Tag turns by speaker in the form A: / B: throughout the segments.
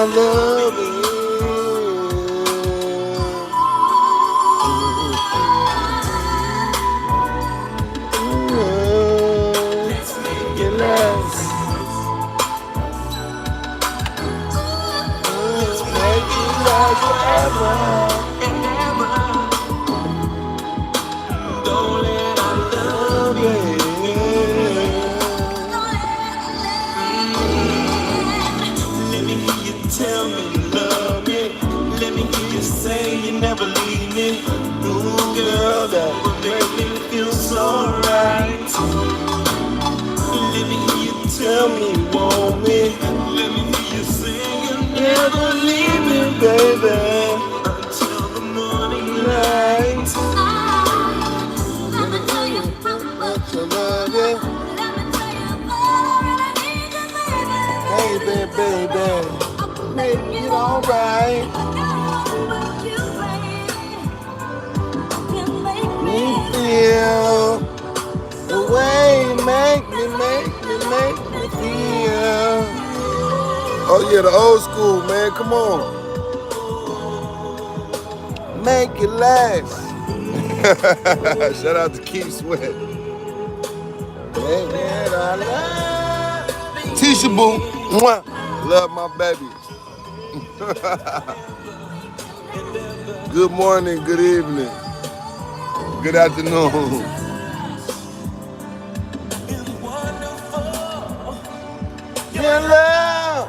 A: I love it. Let's make it last. Make it last forever. Don't let our love it. Let me hear you tell me you love me. Let me hear you say you never leave me. Ooh, girl, that would make me feel so right. Let me hear you tell me you want me. Let me hear you say you never leave me, baby, until the morning light. Let me tell you how much I love you. Baby, baby, make it alright. Me feel the way you make me feel. Oh yeah, the old school, man, come on. Make it last. Shout out to Keith Sweat. Make it all last. Tisha Boo, mwah. Love my baby. Good morning, good evening, good afternoon. Your love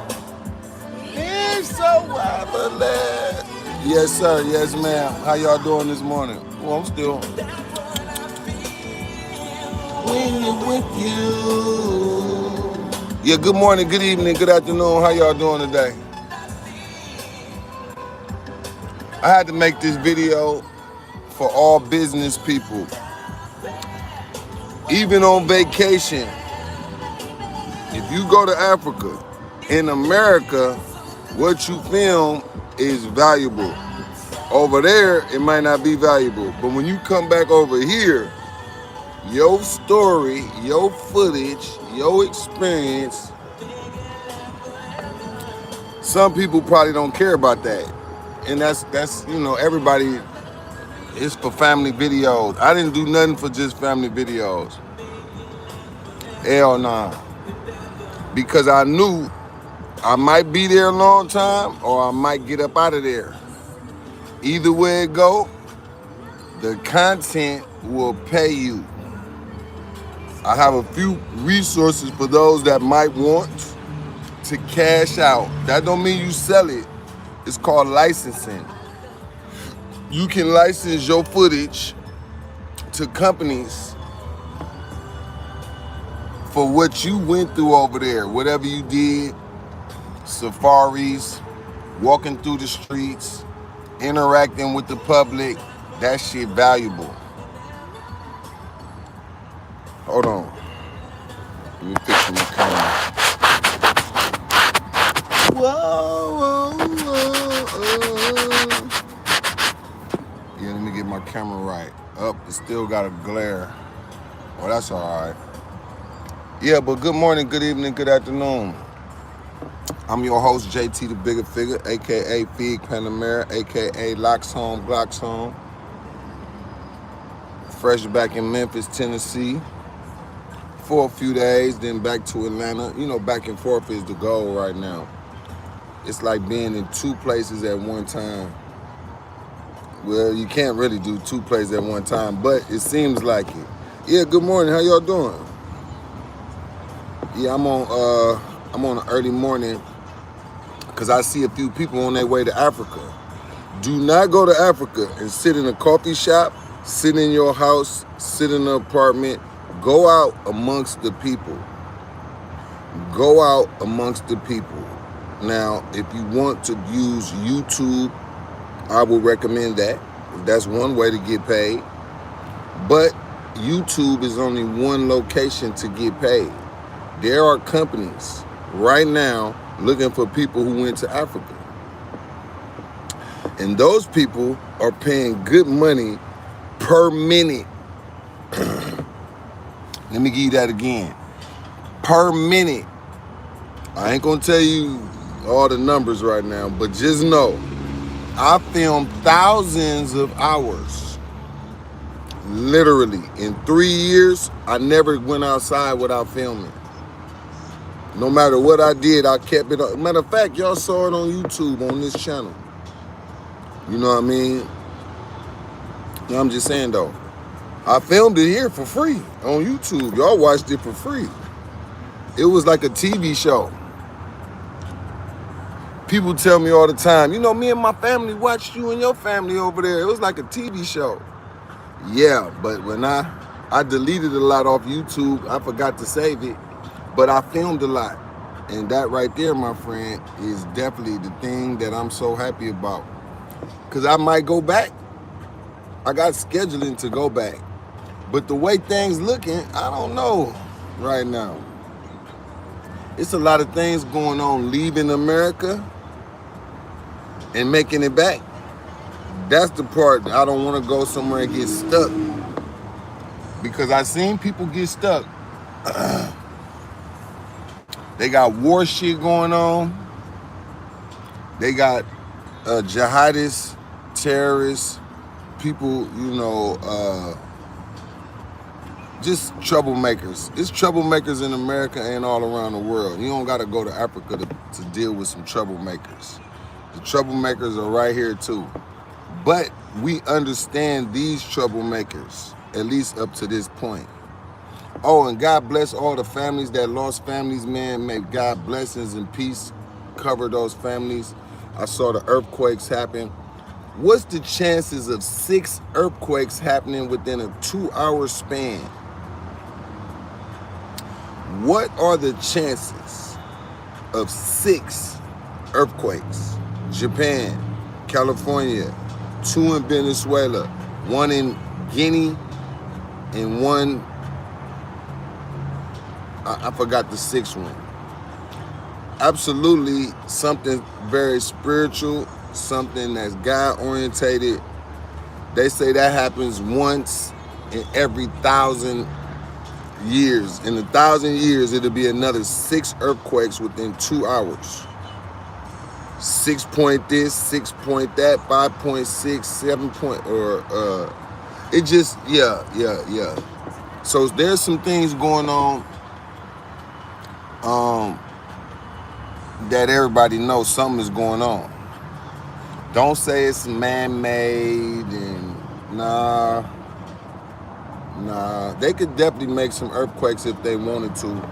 A: is so marvelous. Yes, sir. Yes, ma'am. How y'all doing this morning? Well, I'm still with you. Yeah, good morning, good evening, good afternoon. How y'all doing today? I had to make this video for all business people. Even on vacation, if you go to Africa, in America, what you film is valuable. Over there, it might not be valuable. But when you come back over here, your story, your footage, your experience, some people probably don't care about that. And that's you know, everybody, it's for family videos. I didn't do nothing for just family videos. Hell nah. Because I knew I might be there a long time or I might get up out of there. Either way it go, the content will pay you. I have a few resources for those that might want to cash out. That don't mean you sell it. It's called licensing. You can license your footage to companies for what you went through over there. Whatever you did, safaris, walking through the streets, interacting with the public, that shit valuable. Hold on. Let me fix my camera. Whoa. Yeah, let me get my camera right. Up, it still got a glare. Well, that's all right. Yeah, but good morning, good evening, good afternoon. I'm your host, JT the Bigger Figure, aka Fig Panamera, aka Locks Home, Glocks Home. Fresh back in Memphis, Tennessee for a few days, then back to Atlanta. You know, back and forth is the goal right now. It's like being in two places at one time. Well, you can't really do two places at one time, but it seems like it. Yeah, good morning. How y'all doing? Yeah, I'm on an early morning because I see a few people on their way to Africa. Do not go to Africa and sit in a coffee shop, sit in your house, sit in an apartment. Go out amongst the people. Go out amongst the people. Now, if you want to use YouTube, I would recommend that. That's one way to get paid. But YouTube is only one location to get paid. There are companies right now looking for people who went to Africa. And those people are paying good money per minute. Let me give you that again. Per minute. I ain't gonna tell you all the numbers right now, but just know I filmed thousands of hours. Literally, in 3 years, I never went outside without filming. No matter what I did, I kept it up. Matter of fact, y'all saw it on YouTube on this channel. You know what I mean? I'm just saying though, I filmed it here for free on YouTube. Y'all watched it for free. It was like a TV show. People tell me all the time, you know, me and my family watched you and your family over there. It was like a TV show. Yeah, but when I deleted a lot off YouTube, I forgot to save it, but I filmed a lot. And that right there, my friend, is definitely the thing that I'm so happy about. Because I might go back. I got scheduling to go back. But the way things looking, I don't know right now. It's a lot of things going on leaving America and making it back. That's the part I don't want to go somewhere and get stuck. Because I seen people get stuck. They got war shit going on. They got jihadists, terrorists, people, you know, just troublemakers. It's troublemakers in America and all around the world. You don't got to go to Africa to deal with some troublemakers. The troublemakers are right here too. But we understand these troublemakers, at least up to this point. Oh, and God bless all the families that lost families, man. May God blessings and peace cover those families. I saw the earthquakes happen. What's the chances of 6 earthquakes happening within a 2-hour span? What are the chances of 6 earthquakes? Japan, California, 2 in Venezuela, 1 in Guinea, and 1, I forgot the 6th one. Absolutely something very spiritual, something that's God orientated. They say that happens once in every 1,000 years. In 1,000 years, it'll be another 6 earthquakes within 2 hours. 6 point this, 6 point that, 5.6, 7 point, or it just, yeah. So there's some things going on that everybody knows something is going on. Don't say it's man-made and nah. They could definitely make some earthquakes if they wanted to.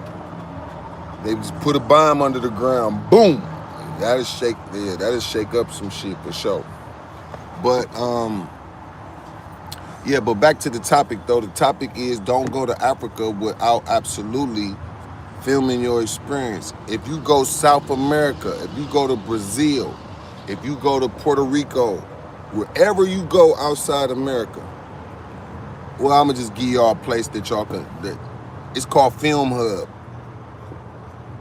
A: They just put a bomb under the ground, boom. That'll shake up some shit for sure. But yeah, but back to the topic though. The topic is don't go to Africa without absolutely filming your experience. If you go South America, if you go to Brazil, if you go to Puerto Rico, wherever you go outside America, well, I'm gonna just give y'all a place that y'all can. It's called Film Hub.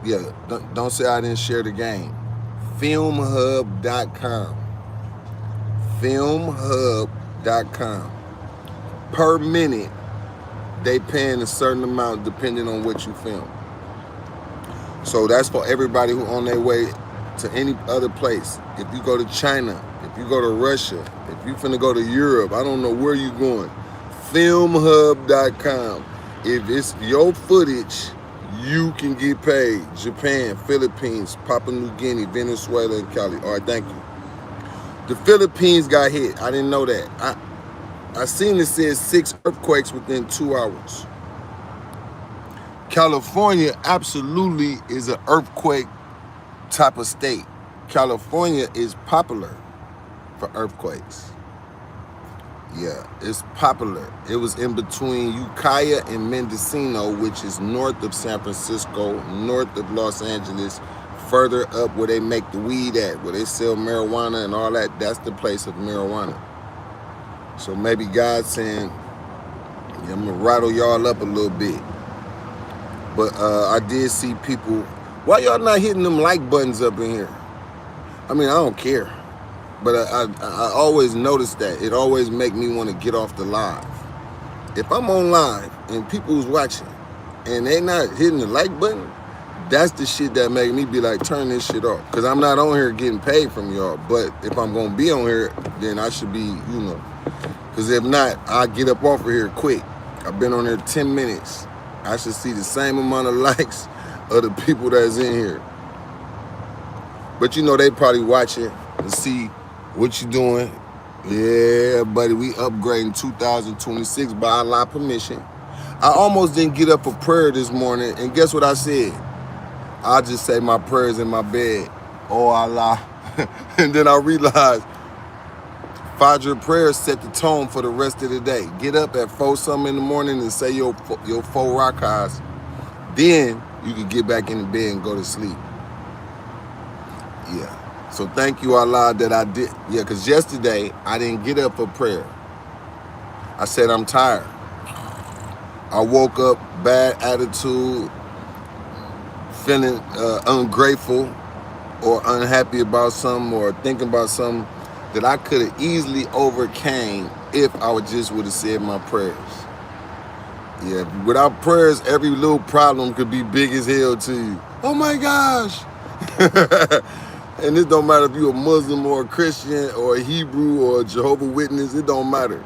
A: Yeah, don't say I didn't share the game. Filmhub.com. Filmhub.com. Per minute, they paying a certain amount depending on what you film. So that's for everybody who on their way to any other place. If you go to China, if you go to Russia, if you finna go to Europe, I don't know where you going. Filmhub.com. If it's your footage, you can get paid. Japan, Philippines, Papua New Guinea, Venezuela, and Cali. All right, thank you. The Philippines got hit. I didn't know that. I seen it said 6 earthquakes within 2 hours. California absolutely is an earthquake type of state. California is popular for earthquakes. Yeah, it's popular. It was in between Ukiah and Mendocino, which is north of San Francisco, north of Los Angeles, further up where they make the weed at, where they sell marijuana and all that. That's the place of marijuana. So maybe God's saying, yeah, I'm gonna rattle y'all up a little bit. But I did see people, why y'all not hitting them like buttons up in here? I mean, I don't care. But I always notice that. It always make me want to get off the live. If I'm on live and people's watching and they not hitting the like button, That's the shit that make me be like, turn this shit off. Because I'm not on here getting paid from y'all. But if I'm going to be on here, then I should be, you know. Because if not, I'll get up off of here quick. I've been on there 10 minutes. I should see the same amount of likes of the people that's in here. But you know, they probably watching to see what you doing. Yeah, buddy, we upgrading 2026 by Allah permission. I almost didn't get up for prayer this morning, and guess what I said? I just say my prayers in my bed. Oh Allah. And then I realized Fajr prayers set the tone for the rest of the day. Get up at 4-something in the morning and say your 4 rakahs. Then you can get back in the bed and go to sleep. Yeah. So thank you, Allah, that I did. Yeah, because yesterday I didn't get up for prayer. I said I'm tired. I woke up bad attitude, feeling ungrateful or unhappy about something or thinking about something that I could have easily overcame if I would have said my prayers. Yeah, without prayers, every little problem could be big as hell to you. Oh my gosh. And it don't matter if you're a Muslim or a Christian or a Hebrew or a Jehovah's Witness, it don't matter.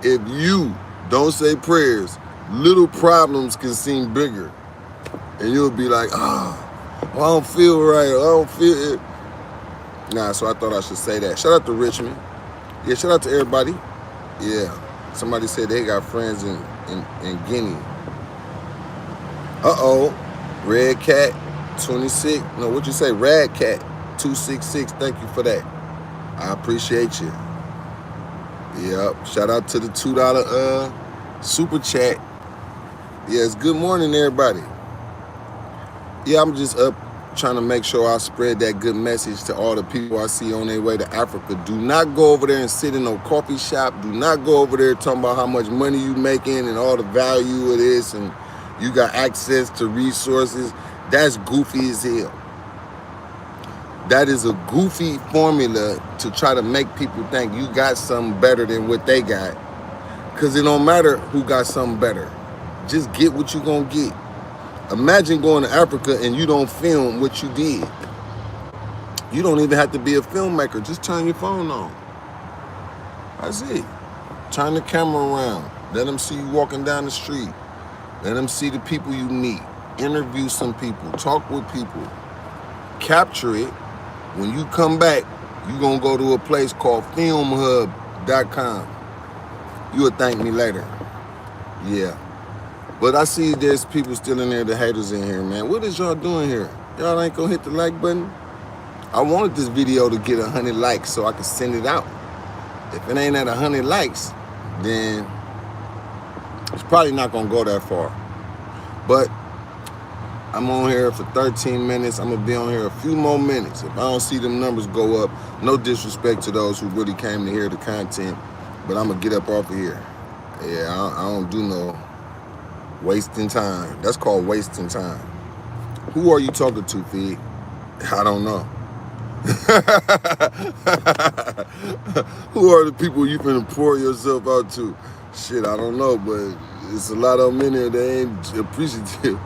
A: If you don't say prayers, little problems can seem bigger. And you'll be like, oh, well, I don't feel right, or I don't feel it. Nah, so I thought I should say that. Shout out to Richmond. Yeah, shout out to everybody. Yeah, somebody said they got friends in Guinea. Uh-oh, Red Cat 26. No, what'd you say? Rad Cat 266. Thank you for that. I appreciate you. Yep, shout out to the $2 super chat. Yes, good morning, everybody. Yeah, I'm just up trying to make sure I spread that good message to all the people I see on their way to Africa. Do not go over there and sit in no coffee shop. Do not go over there talking about how much money you making and all the value of this and you got access to resources. That's goofy as hell. That is a goofy formula to try to make people think you got something better than what they got. Because it don't matter who got something better. Just get what you gonna get. Imagine going to Africa and you don't film what you did. You don't even have to be a filmmaker. Just turn your phone on. That's it. Turn the camera around. Let them see you walking down the street. Let them see the people you meet. Interview some people. Talk with people. Capture it. When you come back, you're going to go to a place called filmhub.com. You'll thank me later. Yeah. But I see there's people still in there, the haters in here, man. What is y'all doing here? Y'all ain't gonna hit the like button? I wanted this video to get 100 likes so I could send it out. If it ain't at 100 likes, then it's probably not gonna go that far. But I'm on here for 13 minutes. I'm gonna be on here a few more minutes. If I don't see them numbers go up, no disrespect to those who really came to hear the content, but I'm gonna get up off of here. Yeah, I don't do no wasting time. That's called wasting time. Who are you talking to, Fig? I don't know. Who are the people you finna pour yourself out to? Shit, I don't know, but it's a lot of them in there that ain't appreciative.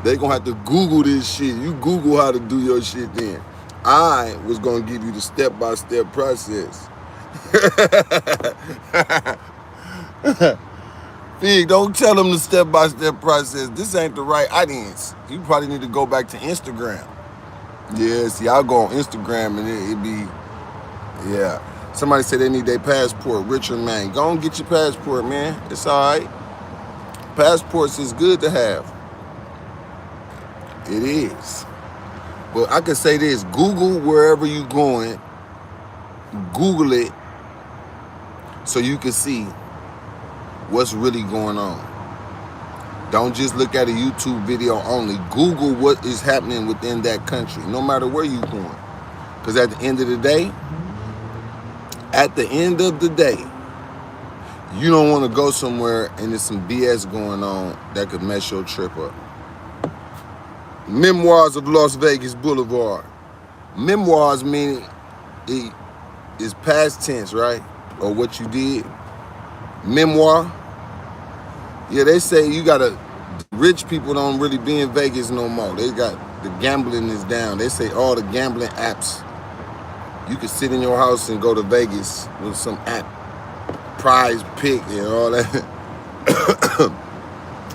A: They gonna have to Google this shit. You Google how to do your shit then. I was gonna give you the step-by-step process. Fig, don't tell them the step-by-step process. This ain't the right audience. You probably need to go back to Instagram. Yeah, see, I'll go on Instagram and it be, yeah. Somebody said they need their passport. Richard, man, go and get your passport, man. It's all right. Passports is good to have. It is. But I could say this, Google wherever you going, Google it so you can see what's really going on. Don't just look at a YouTube video only. Google what is happening within that country, no matter where you're going. Because at the end of the day, you don't want to go somewhere and there's some BS going on that could mess your trip up. Memoirs of Las Vegas Boulevard. Memoirs meaning it is past tense, right? Or what you did. Memoir. Yeah, they say you gotta Rich people don't really be in Vegas no more. They got the gambling is down. They say all the gambling apps. You can sit in your house and go to Vegas with some app, Prize Pick and all that.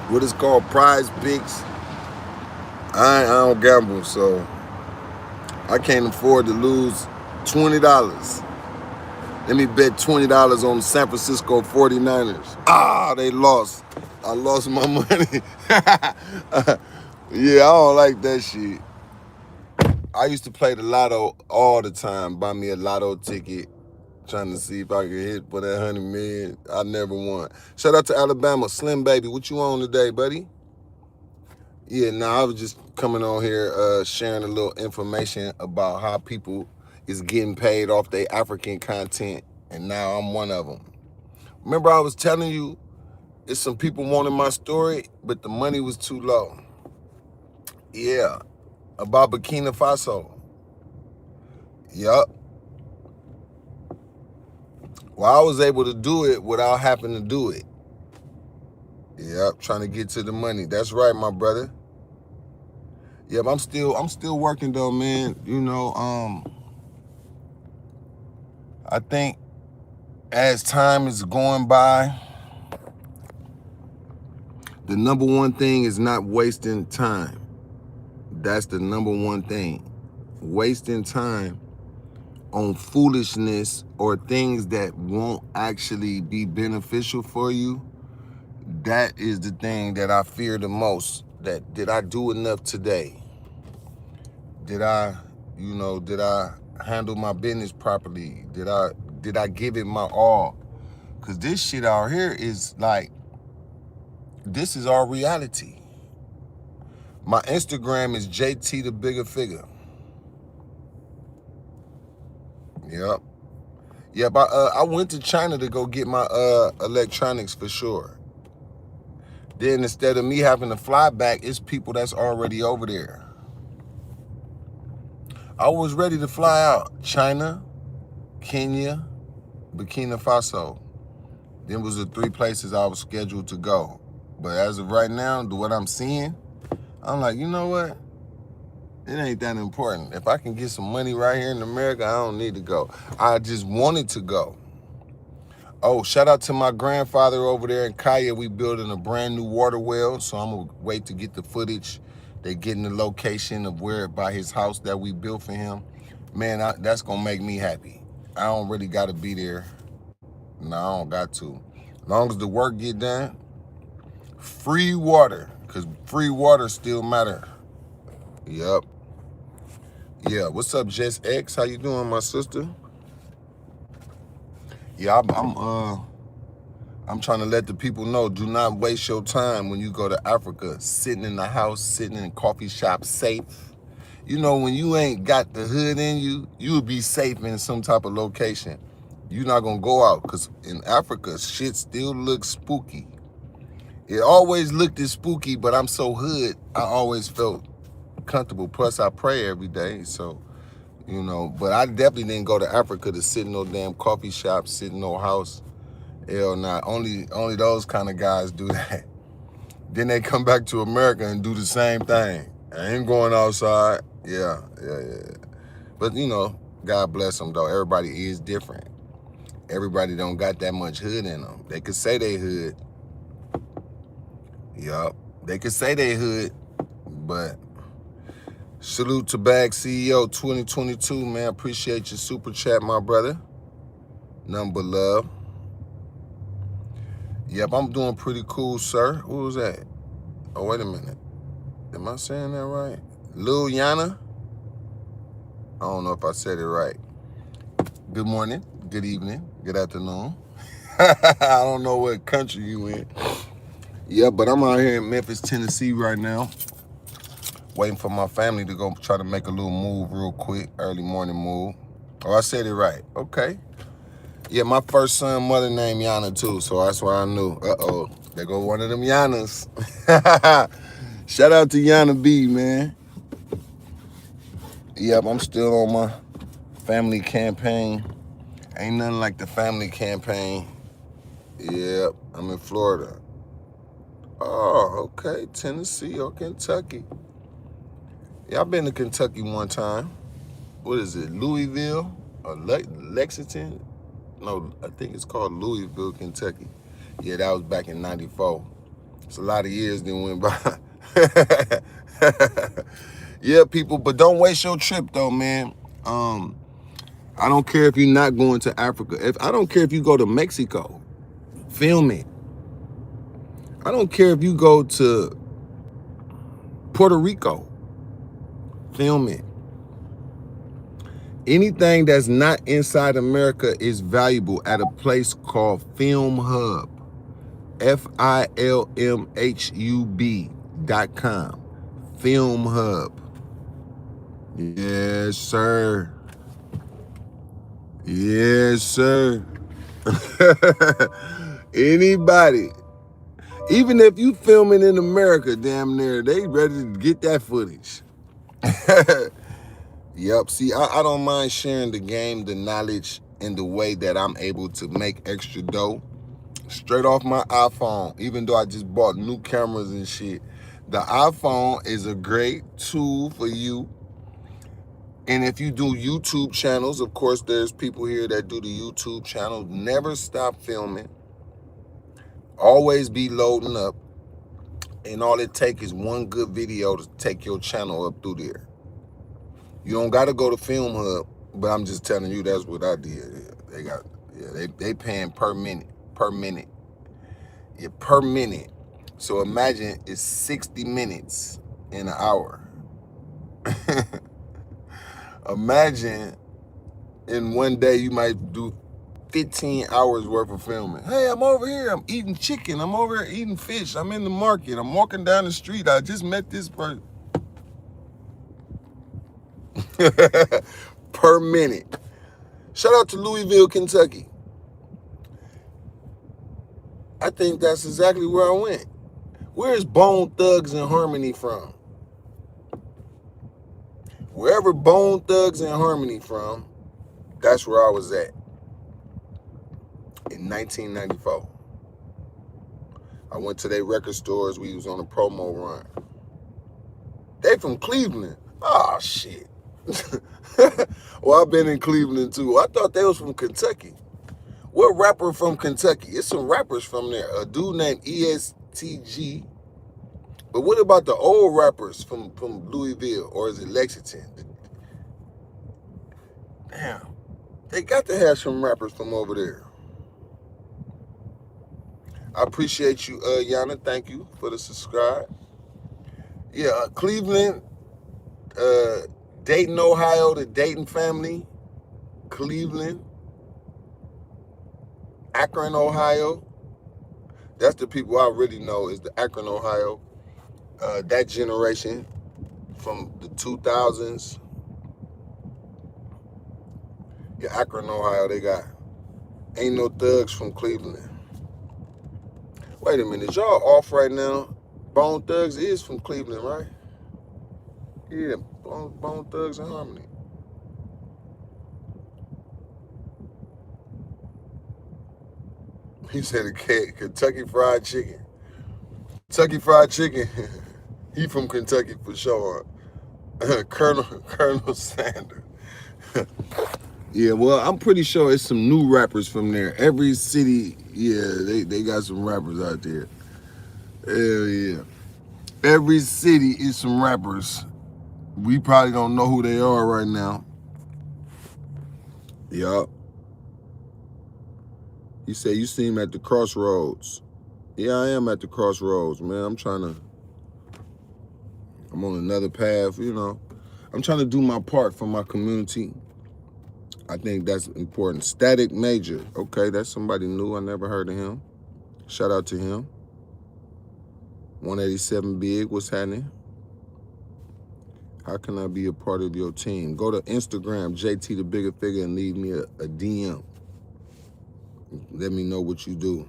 A: What is called Prize Picks. I don't gamble, so I can't afford to lose $20. Let me bet $20 on San Francisco 49ers. Ah, they lost. I lost my money. Yeah, I don't like that shit. I used to play the lotto all the time. Buy me a lotto ticket, trying to see if I could hit for that 100 million. I never won. Shout out to Alabama. Slim Baby, what you on today, buddy? Yeah, I was just coming on here sharing a little information about how people is getting paid off their African content, and now I'm one of them. Remember I was telling you, it's some people wanting my story, but the money was too low. Yeah, about Burkina Faso. Yup. Well, I was able to do it without having to do it. Yep, trying to get to the money. That's right, my brother. Yep, I'm still working though, man. You know, I think as time is going by, the number one thing is not wasting time. That's the number one thing. Wasting time on foolishness or things that won't actually be beneficial for you, that is the thing that I fear the most. That did I do enough today? Did I handle my business properly? Did I give it my all? Cause this shit out here is like, this is our reality. My Instagram is JTTHEBIGGAFIGGA. Yep. Yep, I went to China to go get my electronics for sure. Then instead of me having to fly back, it's people that's already over there. I was ready to fly out. China, Kenya, Burkina Faso. Them was the 3 places I was scheduled to go. But as of right now, what I'm seeing, I'm like, you know what? It ain't that important. If I can get some money right here in America, I don't need to go. I just wanted to go. Oh, shout out to my grandfather over there in Kaya. We building a brand new water well, so I'm gonna wait to get the footage. They getting the location of where by his house that we built for him. Man, that's gonna make me happy. I don't really gotta be there. No, I don't got to. As long as the work get done, free water, because free water still matter. Yep. Yeah, what's up, Jess X? How you doing, my sister? Yeah, I'm trying to let the people know, do not waste your time when you go to Africa, sitting in the house, sitting in a coffee shop, safe. You know, when you ain't got the hood in you, you'll be safe in some type of location. You're not gonna go out, because in Africa, shit still looks spooky. It always looked as spooky, but I'm so hood, I always felt comfortable. Plus, I pray every day, so, you know. But I definitely didn't go to Africa to sit in no damn coffee shop, sit in no house. Hell nah, only those kind of guys do that. Then they come back to America and do the same thing. I ain't going outside. Yeah. But, you know, God bless them, though. Everybody is different. Everybody don't got that much hood in them. They could say they hood. Yup. They could say they hood, but salute to Bag CEO 2022, man. Appreciate your super chat, my brother. Nothing but love. Yep, I'm doing pretty cool, sir. Who was that? Oh, wait a minute. Am I saying that right? Lil Yana? I don't know if I said it right. Good morning, good evening, good afternoon. I don't know what country you in. Yeah, but I'm out here in Memphis, Tennessee right now. Waiting for my family to go try to make a little move real quick, early morning move. Oh, I said it right. Okay. Yeah, my first son mother named Yana too, so that's why I knew. Uh-oh, there go one of them Yanas. Shout out to Yana B, man. Yep, I'm still on my family campaign. Ain't nothing like the family campaign. Yep, I'm in Florida. Oh, okay. Tennessee or Kentucky. Yeah, I've been to Kentucky one time. What is it? Louisville or Lexington? No, I think it's called Louisville, Kentucky. Yeah, that was back in '94. It's a lot of years that went by. Yeah, people, but don't waste your trip though, man. I don't care if you're not going to Africa. I don't care if you go to Mexico, film it. I don't care if you go to Puerto Rico, film it. Anything that's not inside America is valuable at a place called Film Hub. FILMHUB.com. Film Hub. Yes, sir. Yes, sir. Anybody, even if you filming in America, damn near, they ready to get that footage. Yep, see, I don't mind sharing the game, the knowledge, and the way that I'm able to make extra dough straight off my iPhone, even though I just bought new cameras and shit. The iPhone is a great tool for you. And if you do YouTube channels, of course, there's people here that do the YouTube channel. Never stop filming. Always be loading up. And all it takes is one good video to take your channel up through there. You don't got to go to Film Hub, but I'm just telling you that's what I did. They paying per minute. Yeah, per minute. So imagine it's 60 minutes in an hour. Imagine in one day you might do 15 hours worth of filming. Hey, I'm over here. I'm eating chicken. I'm over here eating fish. I'm in the market. I'm walking down the street. I just met this person. Per minute. Shout out to Louisville, Kentucky. I think that's exactly where I went. Where's Bone Thugs and Harmony from? Wherever Bone Thugs and Harmony from, that's where I was at in 1994. I went to their record stores. We was on a promo run. They from Cleveland. Oh, shit. Well, I've been in Cleveland, too. I thought they was from Kentucky. What rapper from Kentucky? It's some rappers from there. A dude named ESTG. But what about the old rappers from Louisville, or is it Lexington? Damn, they got to have some rappers from over there. I appreciate you, Yana. Thank you for the subscribe. Yeah, Cleveland, Dayton, Ohio, the Dayton family. Cleveland, Akron, Ohio. That's the people I really know, is the Akron, Ohio. That generation from the 2000s. Yeah, Akron, Ohio, they got Ain't No Thugs from Cleveland. Wait a minute, y'all off right now? Bone Thugs is from Cleveland, right? Yeah, Bone Thugs and Harmony. He said Kentucky Fried Chicken. Kentucky Fried Chicken. He from Kentucky for sure. Colonel Sanders. Yeah, well, I'm pretty sure it's some new rappers from there. Every city, yeah, they got some rappers out there. Hell yeah. Every city is some rappers. We probably don't know who they are right now. Yup. He said, you see him at the crossroads. Yeah, I am at the crossroads, man. I'm on another path, you know. I'm trying to do my part for my community. I think that's important. Static Major. Okay, that's somebody new. I never heard of him. Shout out to him. 187 Big, what's happening? How can I be a part of your team? Go to Instagram, JTTHEBIGGAFIGGA, and leave me a DM. Let me know what you do.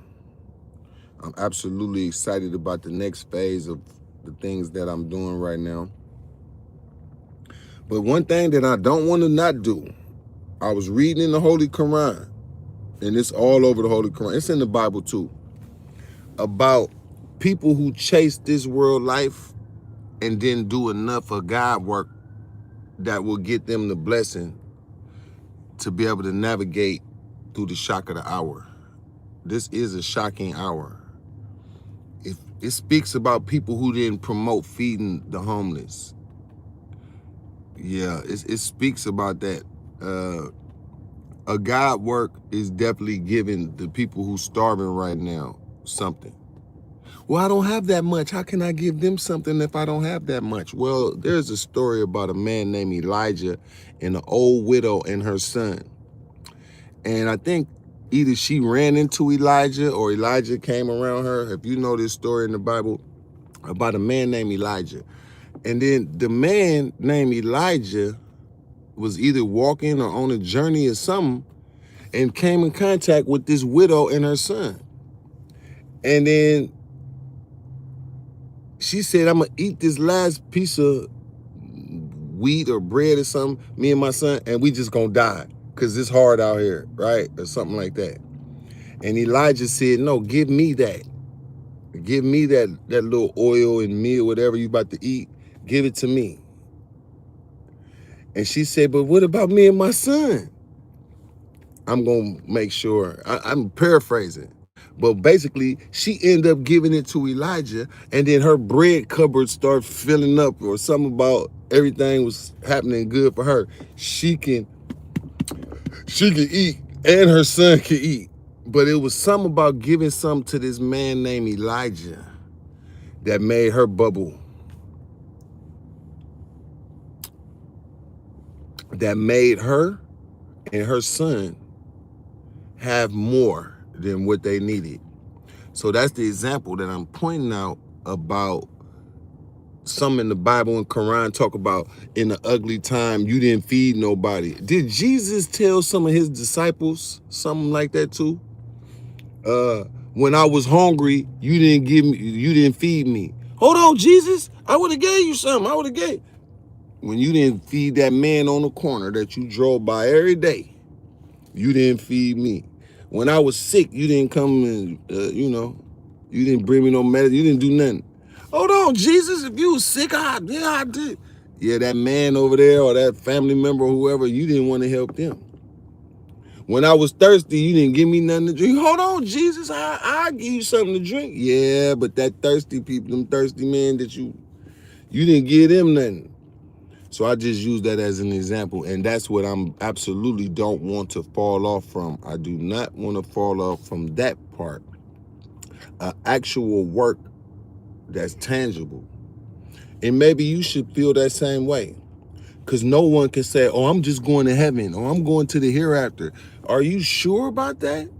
A: I'm absolutely excited about the next phase of the things that I'm doing right now. But one thing that I don't want to not do, I was reading in the Holy Quran, and it's all over the Holy Quran. It's in the Bible too, about People who chase this world life and didn't do enough of God work that will get them the blessing to be able to navigate through the shock of the hour. This is a shocking hour. It speaks about people who didn't promote feeding the homeless. Yeah, it speaks about that. A God work is definitely giving the people who's starving right now something. Well, I don't have that much. How can I give them something if I don't have that much? Well, there's a story about a man named Elijah and an old widow and her son. And I think either she ran into Elijah or Elijah came around her. If you know this story in the Bible about a man named Elijah. And then the man named Elijah was either walking or on a journey or something and came in contact with this widow and her son. And then she said, I'm gonna eat this last piece of wheat or bread or something, me and my son, and we just gonna die because it's hard out here, right? Or something like that. And Elijah said, no, give me that. Give me that little oil and meal, whatever you about to eat, give it to me. And she said, but what about me and my son? I'm gonna make sure, I'm paraphrasing. But basically, she ended up giving it to Elijah, and then her bread cupboard started filling up, or something about everything was happening good for her. She can eat, and her son can eat. But it was something about giving something to this man named Elijah that made her bubble. That made her and her son have more than what they needed. So that's the example that I'm pointing out about some in the Bible and Quran talk about in the ugly time, you didn't feed nobody. Did Jesus tell some of his disciples something like that too? When I was hungry, you didn't feed me. Hold on, Jesus, I would have gave you something. I would have gave. When you didn't feed that man on the corner that you drove by every day, you didn't feed me. When I was sick, you didn't come and, you didn't bring me no medicine. You didn't do nothing. Hold on, Jesus, if you was sick, I did. Yeah, that man over there or that family member or whoever, you didn't want to help them. When I was thirsty, you didn't give me nothing to drink. Hold on, Jesus, I give you something to drink. Yeah, but that thirsty people, them thirsty men that you didn't give them nothing. So I just use that as an example, and that's what I'm absolutely don't want to fall off from. I do not want to fall off from that part. Actual work that's tangible. And maybe you should feel that same way. Because no one can say, oh, I'm just going to heaven, or I'm going to the hereafter. Are you sure about that?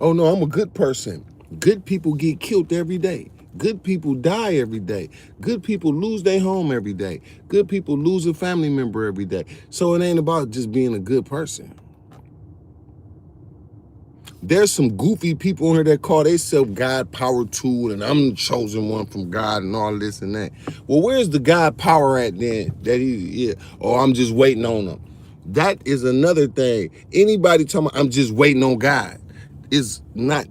A: Oh, no, I'm a good person. Good people get killed every day. Good people die every day. Good people lose their home every day. Good people lose a family member every day. So it ain't about just being a good person. There's some goofy people on here that call themselves God power tool and I'm the chosen one from God and all this and that. Well, where's the God power at then? Or I'm just waiting on him. That is another thing. Anybody talking about I'm just waiting on God is not,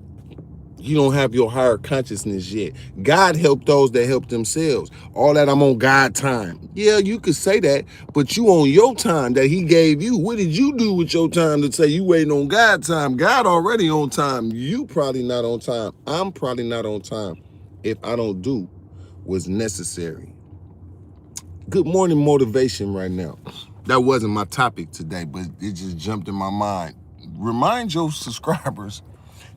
A: you don't have your higher consciousness yet. God helped those that help themselves. All that I'm on God time. Yeah, you could say that, but you on your time that he gave you. What did you do with your time to say you waiting on God time? God already on time. You probably not on time. I'm probably not on time if I don't do what's necessary. Good morning motivation right now. That wasn't my topic today, but it just jumped in my mind. Remind your subscribers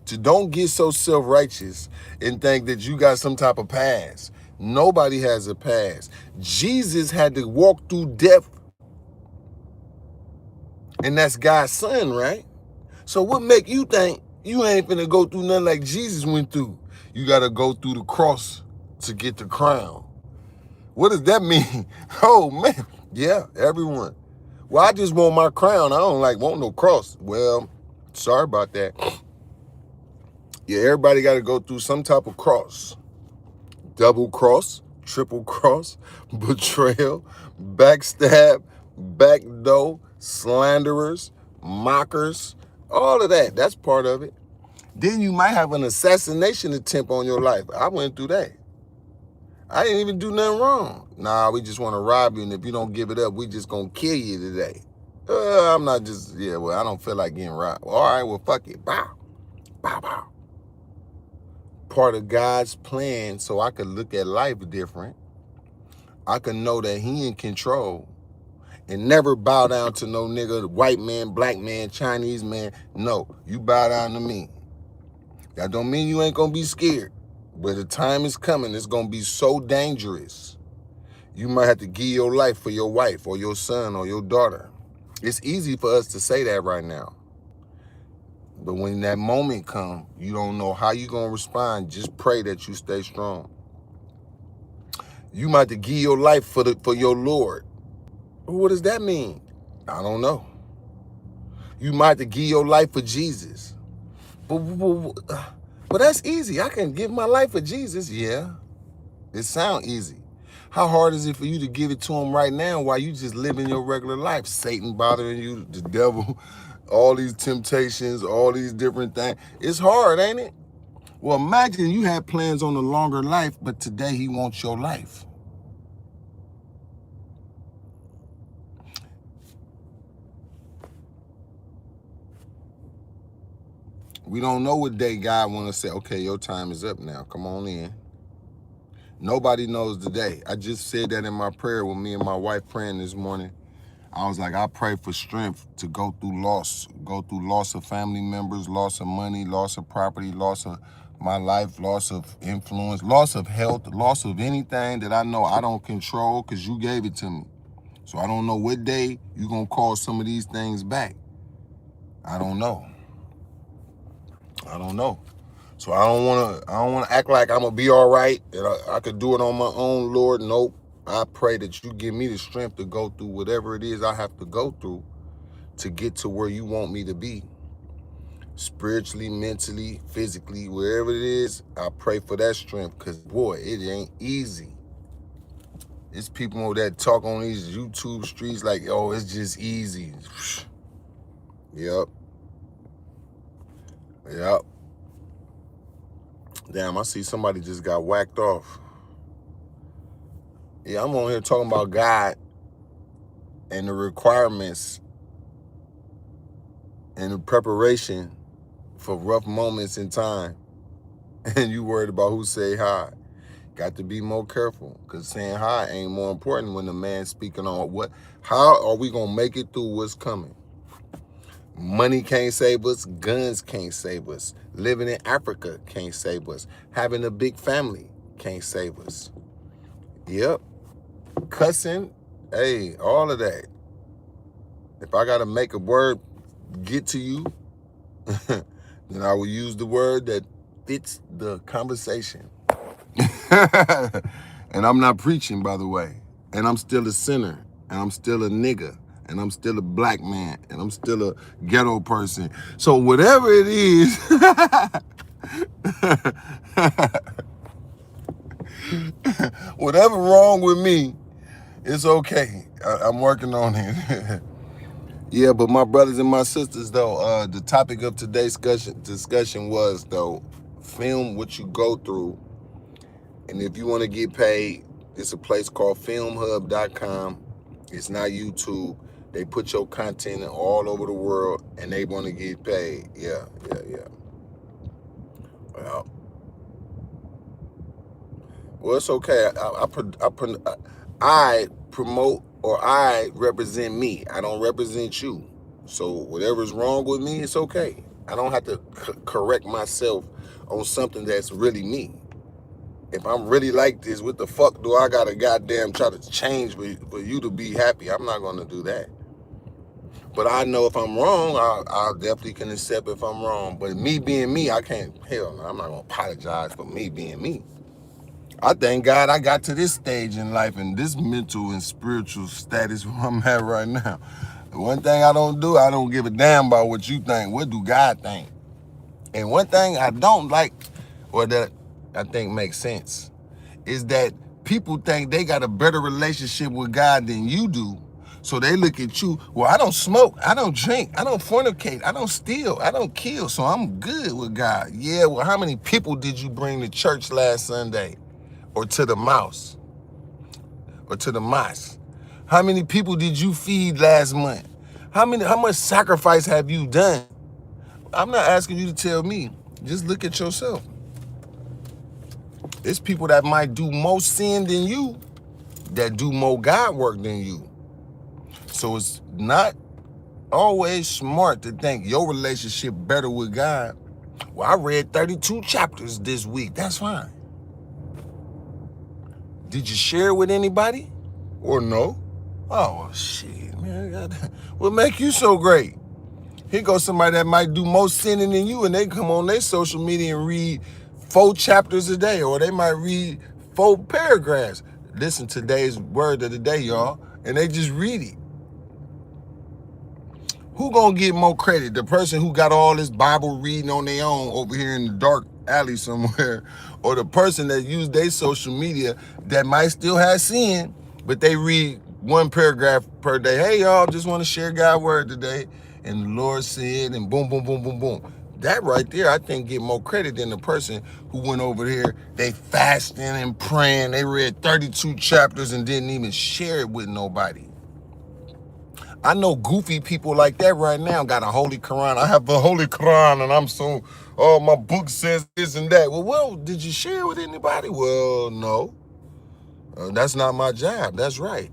A: to don't get so self-righteous and think that you got some type of past. Nobody has a past. Jesus had to walk through death, and that's God's son, right? So what make you think you ain't finna go through nothing like Jesus went through? You gotta go through the cross to get the crown. What does that mean? Oh man, yeah, everyone. Well, I just want my crown. I don't want no cross. Well, sorry about that. Yeah, everybody got to go through some type of cross. Double cross, triple cross, betrayal, backstab, backdoor, slanderers, mockers, all of that. That's part of it. Then you might have an assassination attempt on your life. I went through that. I didn't even do nothing wrong. Nah, we just want to rob you, and if you don't give it up, we just gonna kill you today. I'm not just, yeah, well, I don't feel like getting robbed. All right, well, fuck it. Bow. Bow, bow. Part of God's plan so I could look at life different. I could know that he in control and never bow down to no nigga, white man, black man, Chinese man. No, you bow down to me. That don't mean you ain't gonna be scared, but the time is coming, it's gonna be so dangerous. You might have to give your life for your wife or your son or your daughter. It's easy for us to say that right now. But when that moment comes, you don't know how you're gonna respond. Just pray that you stay strong. You might have to give your life for your Lord. What does that mean? I don't know. You might have to give your life for Jesus. But that's easy. I can give my life for Jesus. Yeah, it sounds easy. How hard is it for you to give it to him right now while you just living your regular life? Satan bothering you, the devil, all these temptations, all these different things. It's hard, ain't it? Well, imagine you had plans on a longer life, but today he wants your life. We don't know what day God want to say, okay, your time is up now. Come on in. Nobody knows the day. I just said that in my prayer with me and my wife praying this morning. I was like, I pray for strength to go through loss of family members, loss of money, loss of property, loss of my life, loss of influence, loss of health, loss of anything that I know I don't control because you gave it to me. So I don't know what day you're going to call some of these things back. I don't know. I don't know. So I don't want to act like I'm going to be all right and I could do it on my own, Lord. Nope. I pray that you give me the strength to go through whatever it is I have to go through to get to where you want me to be. Spiritually, mentally, physically, wherever it is, I pray for that strength because, boy, it ain't easy. It's people that talk on these YouTube streets like, oh, it's just easy. Yep. Yep. Damn, I see somebody just got whacked off. Yeah, I'm on here talking about God and the requirements and the preparation for rough moments in time. And you worried about who say hi. Got to be more careful because saying hi ain't more important when the man's speaking on what. How are we going to make it through what's coming? Money can't save us. Guns can't save us. Living in Africa can't save us. Having a big family can't save us. Yep. Cussing, hey, all of that. If I got to make a word get to you, then I will use the word that fits the conversation. And I'm not preaching, by the way. And I'm still a sinner. And I'm still a nigga. And I'm still a black man. And I'm still a ghetto person. So whatever it is, whatever wrong with me, it's okay. I'm working on it. Yeah, but my brothers and my sisters, though, the topic of today's discussion was, though, film what you go through. And if you want to get paid, it's a place called filmhub.com. It's not YouTube. They put your content in all over the world, and they want to get paid. Yeah. Well, it's okay. I promote or I represent me. I don't represent you. So whatever's wrong with me, it's okay. I don't have to correct myself on something that's really me. If I'm really like this, what the fuck do I gotta goddamn try to change for you to be happy? I'm not gonna do that. But I know if I'm wrong, I definitely can accept if I'm wrong. But me being me, I can't, hell no, I'm not gonna apologize for me being me. I thank God I got to this stage in life and this mental and spiritual status where I'm at right now. The one thing I don't do, I don't give a damn about what you think. What do God think? And one thing I don't like, or that I think makes sense, is that people think they got a better relationship with God than you do. So they look at you, well, I don't smoke, I don't drink, I don't fornicate, I don't steal, I don't kill, so I'm good with God. Yeah, well, how many people did you bring to church last Sunday? Or to the mouse? Or to the mosque? How many people did you feed last month? How much sacrifice have you done? I'm not asking you to tell me. Just look at yourself. There's people that might do more sin than you that do more God work than you. So it's not always smart to think your relationship better with God. Well, I read 32 chapters this week. That's fine. Did you share it with anybody? Or no? Oh, shit, man. What make you so great? Here goes somebody that might do more sinning than you, and they come on their social media and read 4 chapters a day, or they might read 4 paragraphs. Listen to today's word of the day, y'all, and they just read it. Who gonna get more credit? The person who got all this Bible reading on their own over here in the dark alley somewhere, or the person that used their social media that might still have sin, but they read 1 paragraph per day. Hey, y'all, just want to share God's word today. And the Lord said, and boom, boom, boom, boom, boom. That right there, I think, get more credit than the person who went over there, they fasting and praying, they read 32 chapters and didn't even share it with nobody. I know goofy people like that right now got a Holy Quran. I have the Holy Quran and I'm so, oh, my book says this and that. Well, did you share it with anybody? Well, no. That's not my job. That's right.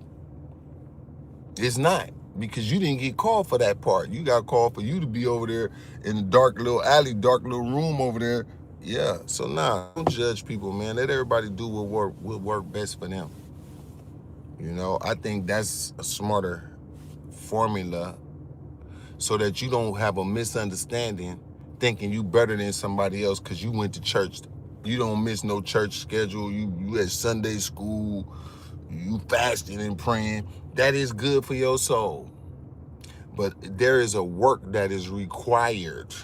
A: It's not, because you didn't get called for that part. You got called for you to be over there in the dark little alley, dark little room over there. Yeah, so don't judge people, man. Let everybody do what work best for them. You know, I think that's a smarter formula, so that you don't have a misunderstanding thinking you better than somebody else because you went to church. You don't miss no church schedule. You at Sunday school, you fasting and praying. That is good for your soul. But there is a work that is required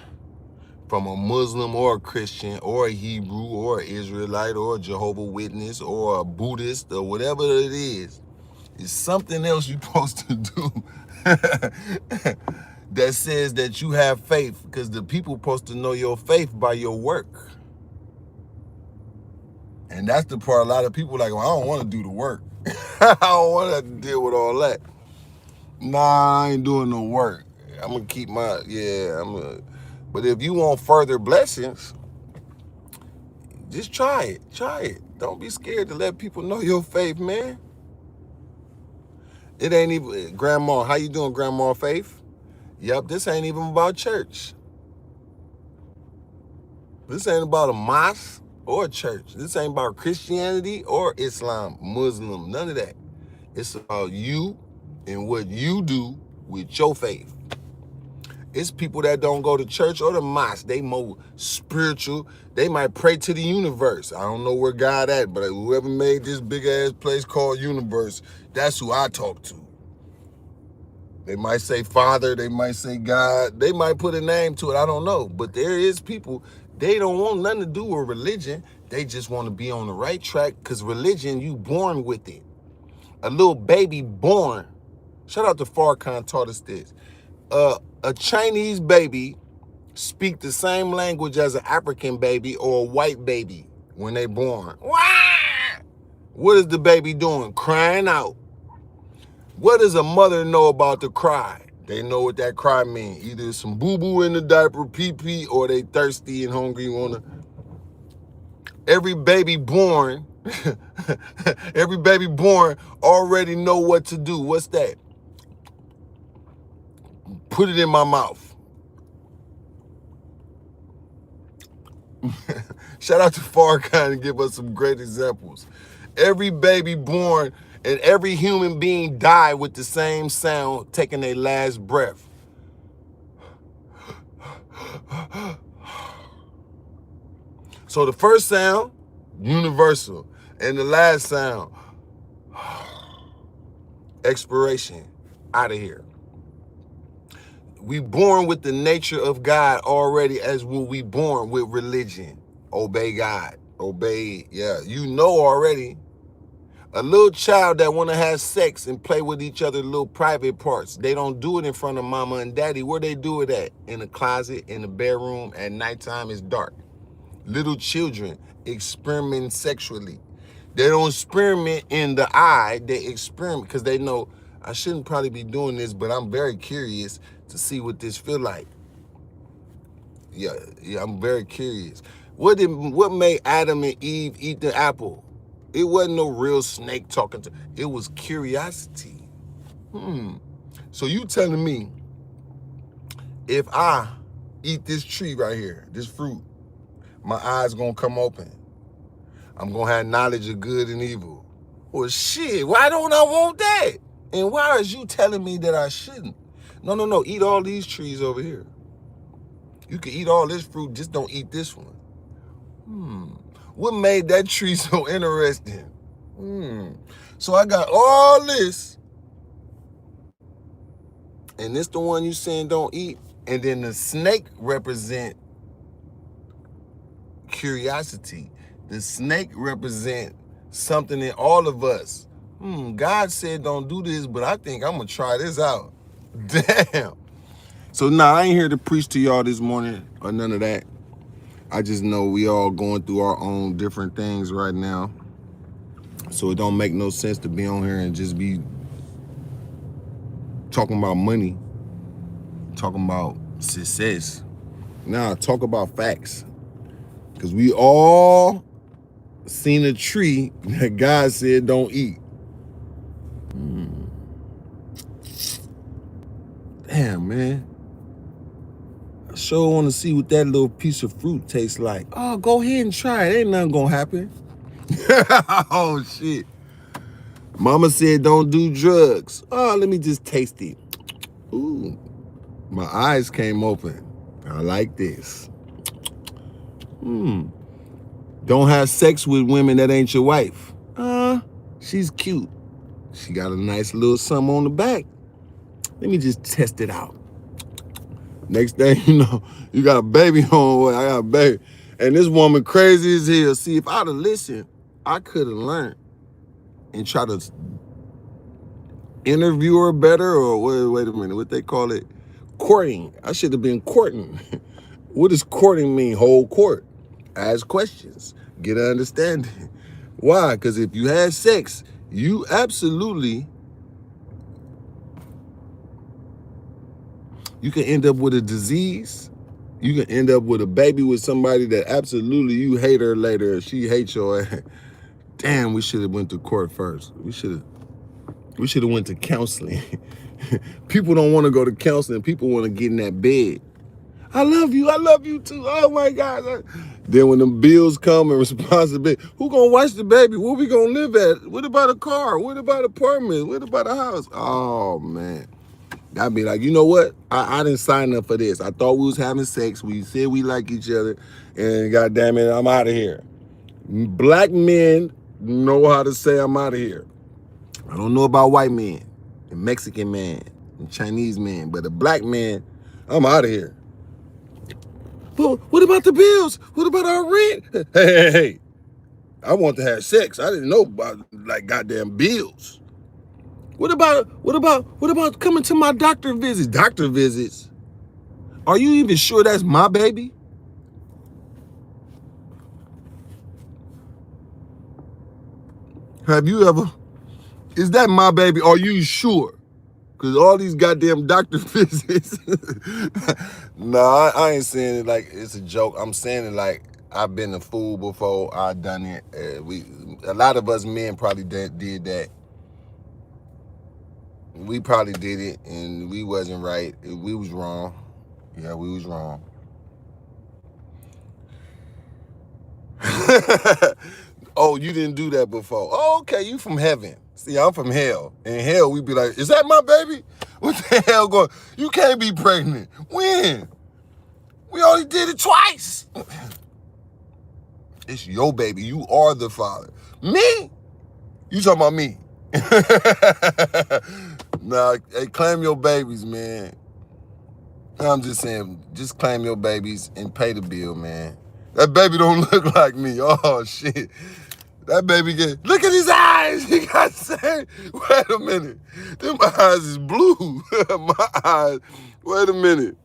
A: from a Muslim or a Christian or a Hebrew or an Israelite or a Jehovah's Witness or a Buddhist or whatever it is. It's something else you're supposed to do that says that you have faith, because the people are supposed to know your faith by your work. And that's the part a lot of people like, well, I don't want to do the work. I don't want to have to deal with all that. Nah, I ain't doing no work. I'm going to keep my, but if you want further blessings, just try it. Try it. Don't be scared to let people know your faith, man. It ain't even, Grandma, how you doing, Grandma Faith? Yep, this ain't even about church. This ain't about a mosque or a church. This ain't about Christianity or Islam, Muslim, none of that. It's about you and what you do with your faith. It's people that don't go to church or the mosque. They more spiritual. They might pray to the universe. I don't know where God at, but whoever made this big ass place called universe, that's who I talk to. They might say Father, they might say God, they might put a name to it, I don't know. But there is people, they don't want nothing to do with religion. They just want to be on the right track, because religion, you born with it. A little baby born, shout out to Farrakhan taught us this. A Chinese baby speak the same language as an African baby or a white baby when they born. What is the baby doing? Crying out. What does a mother know about the cry? They know what that cry means. Either some boo-boo in the diaper, pee-pee, or they thirsty and hungry. Every baby born, every baby born already know what to do. What's that? Put it in my mouth. Shout out to Farrakhan and give us some great examples. Every baby born and every human being die with the same sound, taking their last breath. So the first sound, universal. And the last sound, expiration, out of here. We born with the nature of God already, as when we born with religion. Obey God. Obey, yeah. You know already. A little child that want to have sex and play with each other little private parts. They don't do it in front of mama and daddy. Where they do it at? In the closet, in the bedroom, at nighttime, it's dark. Little children experiment sexually. They don't experiment in the eye. They experiment because they know, I shouldn't probably be doing this, but I'm very curious to see what this feel like. Yeah, I'm very curious. What made Adam and Eve eat the apple? It wasn't no real snake talking to, it was curiosity. So you telling me if I eat this tree right here, this fruit, my eyes gonna come open. I'm gonna have knowledge of good and evil. Well, shit, why don't I want that? And why is you telling me that I shouldn't? No, eat all these trees over here. You can eat all this fruit, just don't eat this one. What made that tree so interesting? So I got all this, and this the one you saying don't eat, and then the snake represent curiosity. The snake represent something in all of us. God said don't do this, but I think I'm gonna try this out. Damn. So nah, I ain't here to preach to y'all this morning or none of that. I just know we all going through our own different things right now. So it don't make no sense to be on here and just be talking about money, talking about success. Nah, talk about facts. Because we all seen a tree that God said don't eat. Damn, man. I sure want to see what that little piece of fruit tastes like. Oh, go ahead and try it. Ain't nothing gonna happen. Oh, shit. Mama said don't do drugs. Oh, let me just taste it. Ooh, my eyes came open. I like this. Don't have sex with women that ain't your wife. She's cute. She got a nice little something on the back. Let me just test it out. Next thing you know, you got a baby on the way. I got a baby. And this woman crazy as hell. See, if I'd have listened, I could have learned and try to interview her better, or wait a minute, what they call it? Courting. I should have been courting. What does courting mean? Hold court. Ask questions. Get an understanding. Why? Because if you had sex, you absolutely, you can end up with a disease. You can end up with a baby with somebody that absolutely you hate her later. She hates your ass. Damn, we should have went to court first. We should have went to counseling. People don't want to go to counseling. People want to get in that bed. I love you too. Oh my God. Then when them bills come and responsibility, who gonna watch the baby? Where we gonna live at? What about a car? What about apartment? What about a house? Oh man. I'd be like, you know what? I didn't sign up for this. I thought we was having sex. We said we like each other, and goddamn it, I'm out of here. Black men know how to say I'm out of here. I don't know about white men, and Mexican man, and Chinese man, but a black man, I'm out of here. But what about the bills? What about our rent? Hey. I want to have sex. I didn't know about like goddamn bills. What about coming to my doctor visits? Doctor visits? Are you even sure that's my baby? Have you ever, is that my baby? Are you sure? Because all these goddamn doctor visits. Nah, I ain't saying it like it's a joke. I'm saying it like I've been a fool before. I've done it. A lot of us men probably did that. We probably did it, and we wasn't right. We was wrong. Yeah, we was wrong. Oh, you didn't do that before. Oh, okay, you from heaven. See, I'm from hell. In hell, we be like, is that my baby? What the hell going? You can't be pregnant. When? We only did it twice. It's your baby. You are the father. Me? You talking about me? Nah, hey, claim your babies, man. I'm just saying, just claim your babies and pay the bill, man. That baby don't look like me. Oh, shit. That baby look at his eyes. He got same. Wait a minute. Them eyes is blue. My eyes, wait a minute.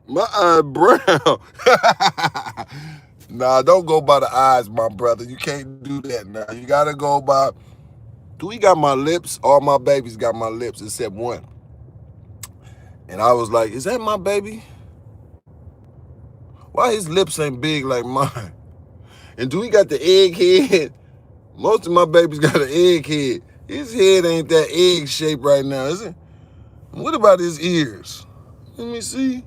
A: My eyes brown. Nah, don't go by the eyes, my brother. You can't do that now. You gotta go by, do we got my lips? All my babies got my lips except one. And I was like, is that my baby? Why his lips ain't big like mine? And do he got the egg head? Most of my babies got an egg head. His head ain't that egg shape right now, is it? What about his ears? Let me see.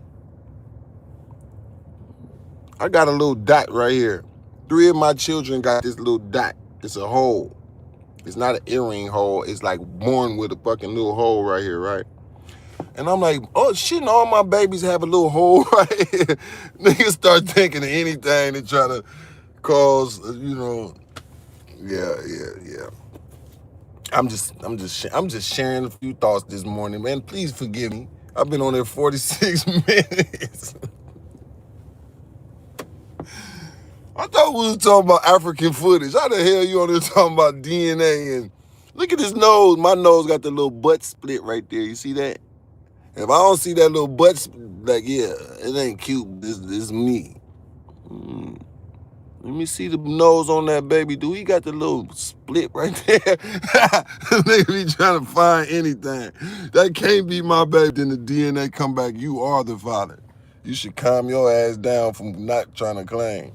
A: I got a little dot right here. 3 of my children got this little dot. It's a hole. It's not an earring hole. It's like born with a fucking little hole right here, right? And I'm like, oh, shouldn't all my babies have a little hole right here? Niggas start thinking of anything to try to cause, you know, yeah. I'm just sharing a few thoughts this morning, man. Please forgive me. I've been on there 46 minutes. I thought we was talking about African footage. How the hell you on there talking about DNA? And look at his nose. My nose got the little butt split right there. You see that? If I don't see that little butt, like, yeah, it ain't cute. This me. Let me see the nose on that baby. Do he got the little split right there? They be trying to find anything. That can't be my baby. Then the DNA come back. You are the father. You should calm your ass down from not trying to claim.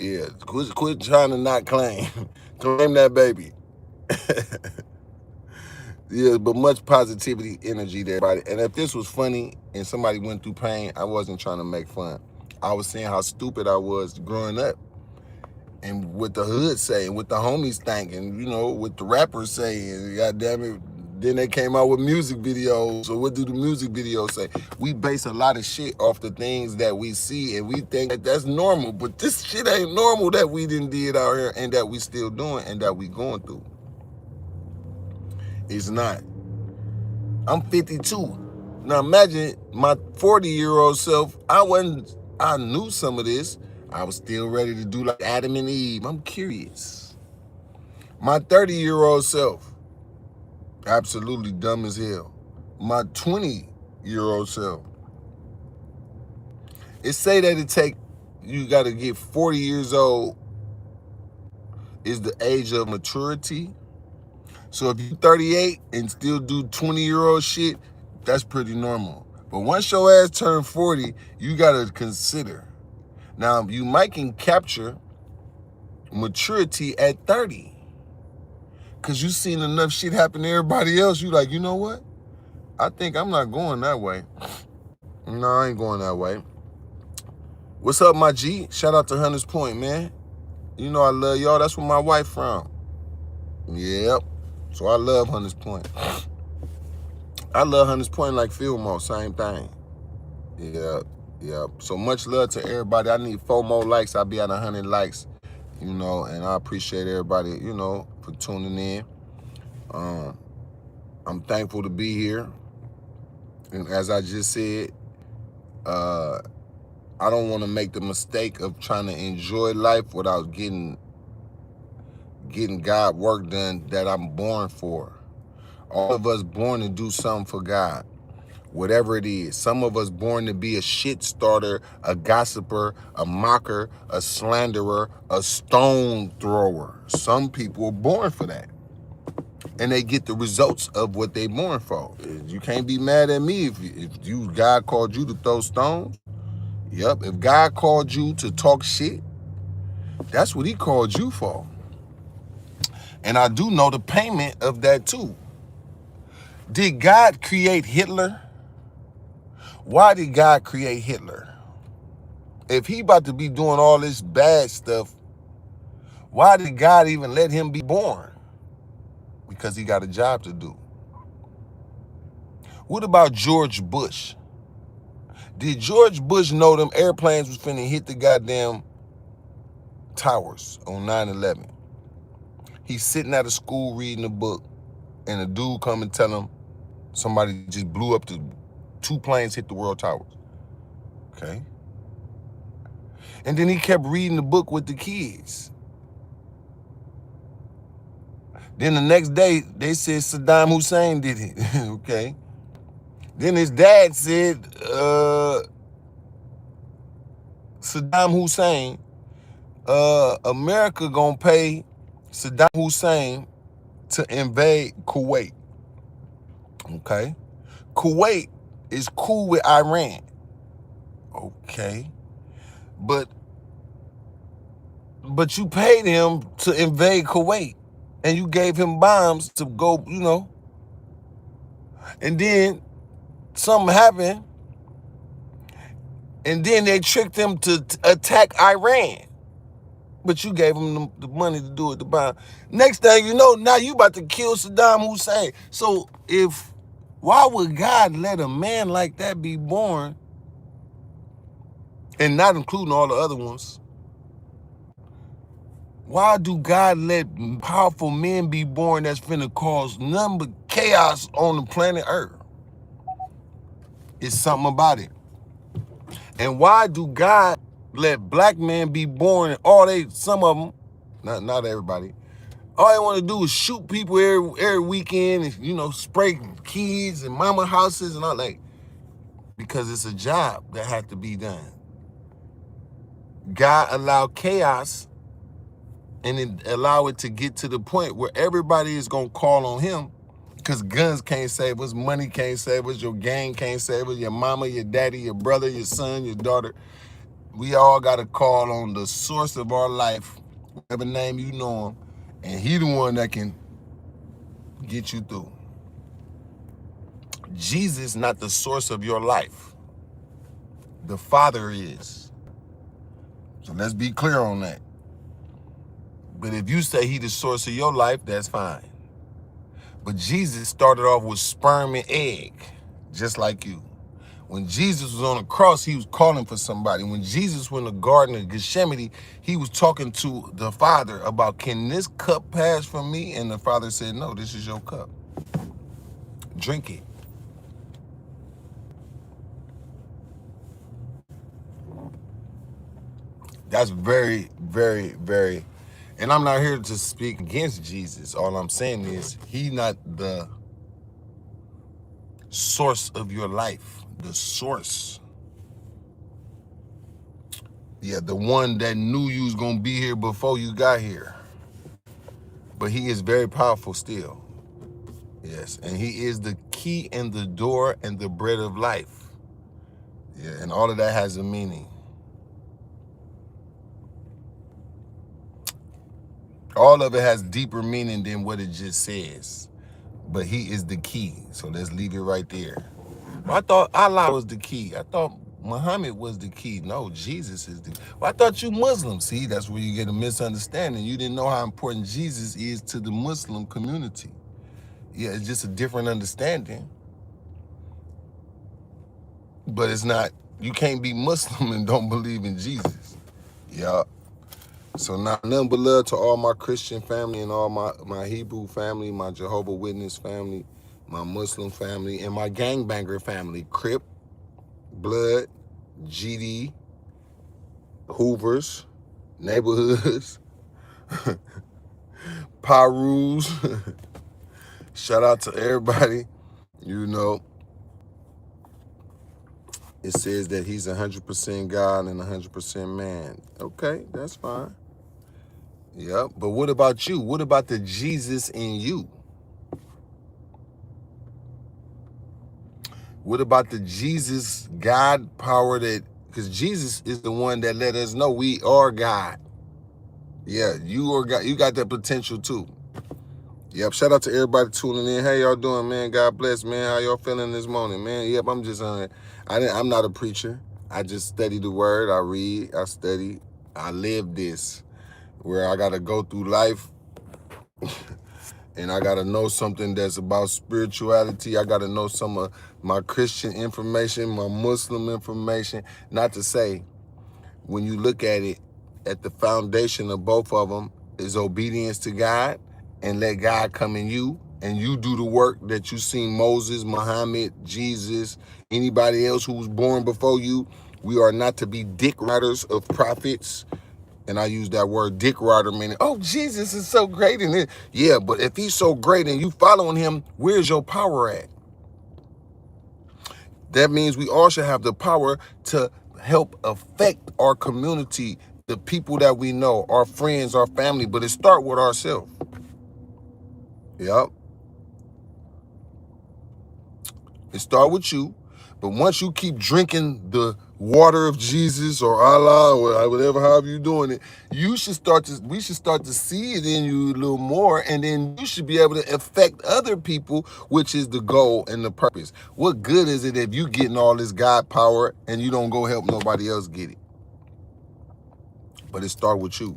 A: Yeah, quit trying to not claim. Claim that baby. Yeah, but much positivity, energy there, everybody. And if this was funny and somebody went through pain, I wasn't trying to make fun. I was saying how stupid I was growing up. And what the hood say, and what the homies think, and, you know, what the rappers say, and goddamn it, then they came out with music videos. So what do the music videos say? We base a lot of shit off the things that we see, and we think that that's normal. But this shit ain't normal that we done did out here, and that we still doing, and that we going through. It's not. I'm 52. Now imagine my 40-year-old self. I knew some of this. I was still ready to do like Adam and Eve. I'm curious. My 30-year-old self, absolutely dumb as hell. My 20-year-old self. It say that you got to get 40 years old is the age of maturity. So if you're 38 and still do 20-year-old shit, that's pretty normal. But once your ass turn 40, you got to consider. Now, you might can capture maturity at 30. Because you seen enough shit happen to everybody else. You like, you know what? I think I'm not going that way. No, I ain't going that way. What's up, my G? Shout out to Hunters Point, man. You know I love y'all. That's where my wife from. Yep. So I love Hunters Point. I love Hunters Point like Fillmore. Same thing. Yep. So much love to everybody. I need 4 more likes. I'll be at 100 likes. You know, and I appreciate everybody, you know, for tuning in. I'm thankful to be here. And as I just said, I don't want to make the mistake of trying to enjoy life without getting God work done that I'm born for. All of us born to do something for God, whatever it is. Some of us born to be a shit starter, a gossiper, a mocker, a slanderer, a stone thrower. Some people are born for that. And they get the results of what they born for. You can't be mad at me if God called you to throw stones. Yep, if God called you to talk shit, that's what he called you for. And I do know the payment of that too. Did God create Hitler? Why did God create Hitler? If he about to be doing all this bad stuff, why did God even let him be born? Because he got a job to do. What about George Bush? Did George Bush know them airplanes was finna hit the goddamn towers on 9/11? He's sitting at a school reading a book, and a dude come and tell him somebody just blew up 2 planes hit the World Towers. Okay. And then he kept reading the book with the kids. Then the next day, they said Saddam Hussein did it. Okay. Then his dad said Saddam Hussein, America gonna pay Saddam Hussein to invade Kuwait. Okay. Kuwait is cool with Iran. Okay. But you paid him to invade Kuwait, and you gave him bombs to go, you know. And then something happened, and then they tricked him to attack Iran. But you gave him the money to do it, the bomb. Next thing you know, now you about to kill Saddam Hussein. So why would God let a man like that be born, and not including all the other ones? Why do God let powerful men be born that's finna cause nothing but chaos on the planet Earth? It's something about it. And why do God let black men be born and some of them, not everybody, all they want to do is shoot people every weekend and, you know, spray kids and mama houses and all that? Because it's a job that had to be done. God allowed chaos, and then allow it to get to the point where everybody is going to call on him, because guns can't save us, money can't save us, your gang can't save us, your mama, your daddy, your brother, your son, your daughter. We all got to call on the source of our life, whatever name you know him, and he the one that can get you through. Jesus not the source of your life. The Father is. So let's be clear on that. But if you say he the source of your life, that's fine. But Jesus started off with sperm and egg, just like you. When Jesus was on the cross, he was calling for somebody. When Jesus was in the Garden of Gethsemane, he was talking to the Father about, can this cup pass from me? And the Father said, no, this is your cup. Drink it. That's very, very, very, and I'm not here to speak against Jesus. All I'm saying is he not the source of your life. The source. Yeah, the one that knew you was going to be here before you got here. But he is very powerful still. Yes, and he is the key and the door and the bread of life. Yeah, and all of that has a meaning. All of it has deeper meaning than what it just says. But he is the key. So let's leave it right there. Well, I thought Allah was the key. I thought Muhammad was the key. No, Jesus is the key. Well, I thought you Muslim. See, that's where you get a misunderstanding. You didn't know how important Jesus is to the Muslim community. Yeah, it's just a different understanding. But it's not, you can't be Muslim and don't believe in Jesus. Yeah. So now, nothing but love to all my Christian family and all my Hebrew family, my Jehovah Witness family, my Muslim family, and my gangbanger family. Crip, Blood, GD, Hoovers, Neighborhoods, Pyrus. Shout out to everybody. You know, it says that he's 100% God and 100% man. Okay, that's fine. Yep, but what about you? What about the Jesus in you? What about the Jesus God power that, because Jesus is the one that let us know we are God. Yeah, you are God. You got that potential too. Yep, shout out to everybody tuning in. How y'all doing, man? God bless, man. How y'all feeling this morning, man? Yep, I'm just I'm not a preacher. I just study the word. I read, I study, I live this, where I got to go through life and I got to know something that's about spirituality. I got to know some of my Christian information, my Muslim information. Not to say, when you look at it, at the foundation of both of them is obedience to God, and let God come in you, and you do the work that you seen Moses, Muhammad, Jesus, anybody else who was born before you. We are not to be dick riders of prophets And I use that word dick rider, meaning, oh, Jesus is so great. And it, yeah, but if he's so great and you following him, where's your power at? That means we all should have the power to help affect our community, the people that we know, our friends, our family, but it starts with ourselves. Yep. It starts with you. But once you keep drinking the water of Jesus or Allah or whatever, however you're doing it, we should start to see it in you a little more, and then you should be able to affect other people, which is the goal and the purpose. What good is it if you getting all this God power and you don't go help nobody else get it? But it starts with you.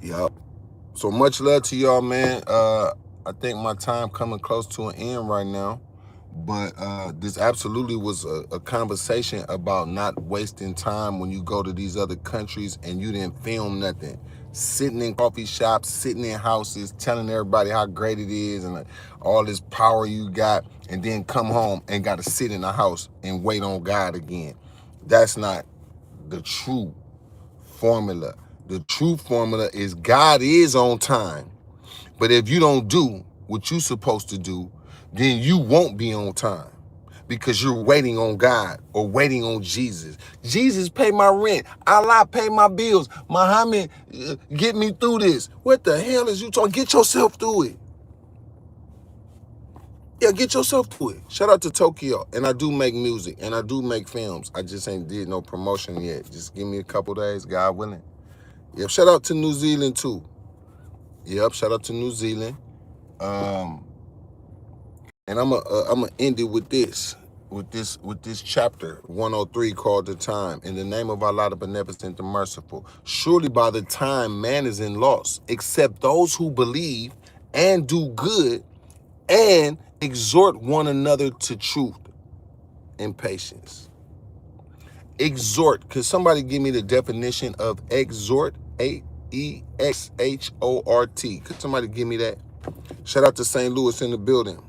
A: Yep. So much love to y'all, man. I think my time coming close to an end right now. But this absolutely was a conversation about not wasting time when you go to these other countries and you didn't film nothing. Sitting in coffee shops, sitting in houses, telling everybody how great it is and all this power you got, and then come home and got to sit in the house and wait on God again. That's not the true formula. The true formula is God is on time. But if you don't do what you're supposed to do, then you won't be on time because you're waiting on God or waiting on Jesus. Jesus pay my rent. Allah pay my bills. Muhammad get me through this. What the hell is you talking? Get yourself through it. Yeah, get yourself through it. Shout out to Tokyo. And I do make music and I do make films. I just ain't did no promotion yet. Just give me a couple days, God willing. Yep, shout out to New Zealand too. Yep, shout out to New Zealand. And I'm gonna end it with this chapter 103 called The Time. In the name of Allah, the Beneficent, the Merciful. Surely by the time man is in loss, except those who believe and do good and exhort one another to truth and patience. Exhort. Could somebody give me the definition of exhort? A-E-X-H-O-R-T. Could somebody give me that? Shout out to St. Louis in the building.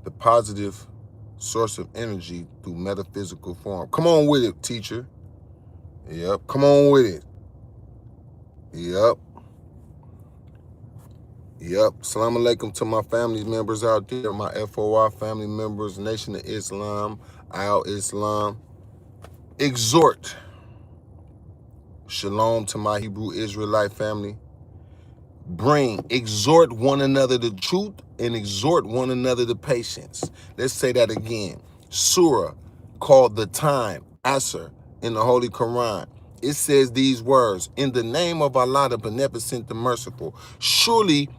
A: The positive source of energy through metaphysical form. Come on with it, teacher. Yep. Come on with it. Yep. Yep. Assalamu alaikum to my family members out there, my FOI family members, Nation of Islam, Al-Islam. Exhort. Shalom to my Hebrew Israelite family. Exhort one another to truth and exhort one another to patience. Let's say that again. Surah called The Time, Asr, in the Holy Quran. It says these words, in the name of Allah, the Beneficent, the Merciful. Surely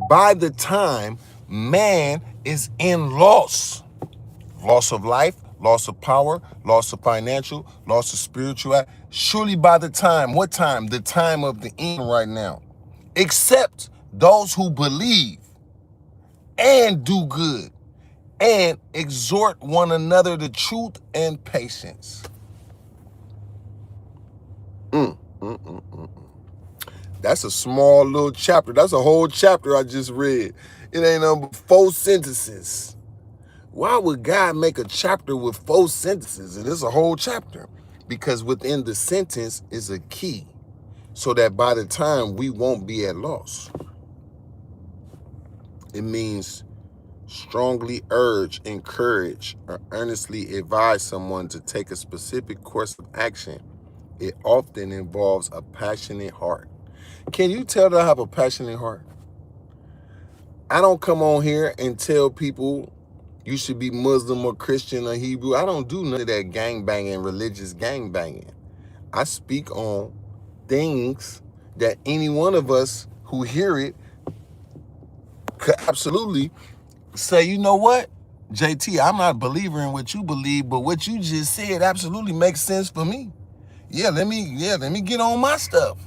A: by the time man is in loss. Loss of life, loss of power, loss of financial, loss of spiritual. Surely by the time, what time? The time of the end right now. Except those who believe and do good and exhort one another to truth and patience. That's a small little chapter. That's a whole chapter I just read. It ain't number 4 sentences. Why would God make a chapter with 4 sentences? And it's a whole chapter. Because within the sentence is a key. So that by the time we won't be at loss. It means strongly urge, encourage, or earnestly advise someone to take a specific course of action. It often involves a passionate heart. Can you tell that I have a passionate heart? I don't come on here and tell people you should be Muslim or Christian or Hebrew. I don't do none of that gangbanging, religious gangbanging. I speak on things that any one of us who hear it could absolutely say, you know what, JT, I'm not a believer in what you believe, but what you just said absolutely makes sense for me. Let me get on my stuff.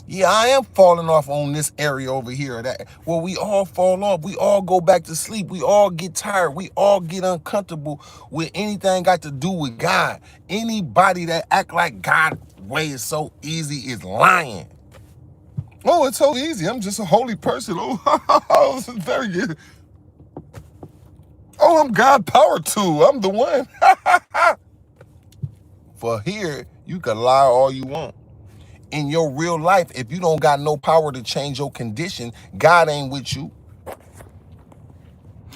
A: Yeah, I am falling off on this area over here. That well, we all fall off. We all go back to sleep. We all get tired. We all get uncomfortable with anything got to do with God. Anybody that act like God's way is so easy is lying. Oh, it's so easy. I'm just a holy person. Oh, this is very good. Oh, I'm God power too. I'm the one. For here, You can lie all you want. In your real life, if you don't got no power to change your condition, God ain't with you.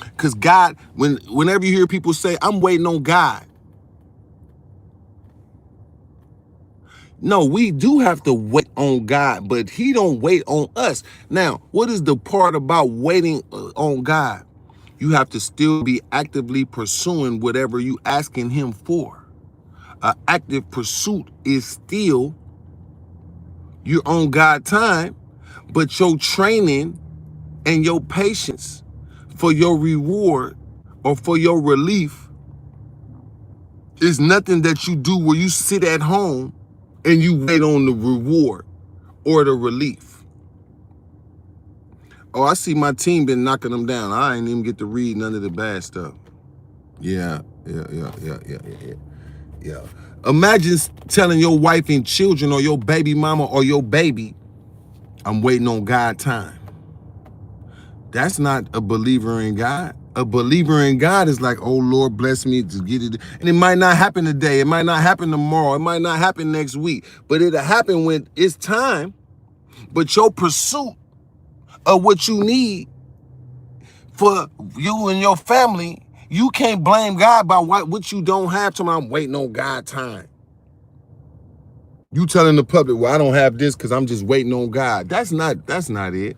A: Because God, whenever you hear people say, I'm waiting on God. No, we do have to wait on God, but he don't wait on us. Now, what is the part about waiting on God? You have to still be actively pursuing whatever you asking him for. An active pursuit is still you're on God time, but your training and your patience for your reward or for your relief is nothing that you do where you sit at home and you wait on the reward or the relief. Oh, I see my team been knocking them down. I ain't even get to read none of the bad stuff. Yeah. Imagine telling your wife and children or your baby mama or your baby, I'm waiting on God time. That's not a believer in God. A believer in God is like, oh, Lord, bless me to get it. And it might not happen today. It might not happen tomorrow. It might not happen next week. But it'll happen when it's time. But your pursuit of what you need for you and your family, you can't blame God by what you don't have. Tomorrow, I'm waiting on God time. You telling the public, well, I don't have this because I'm just waiting on God. That's not it.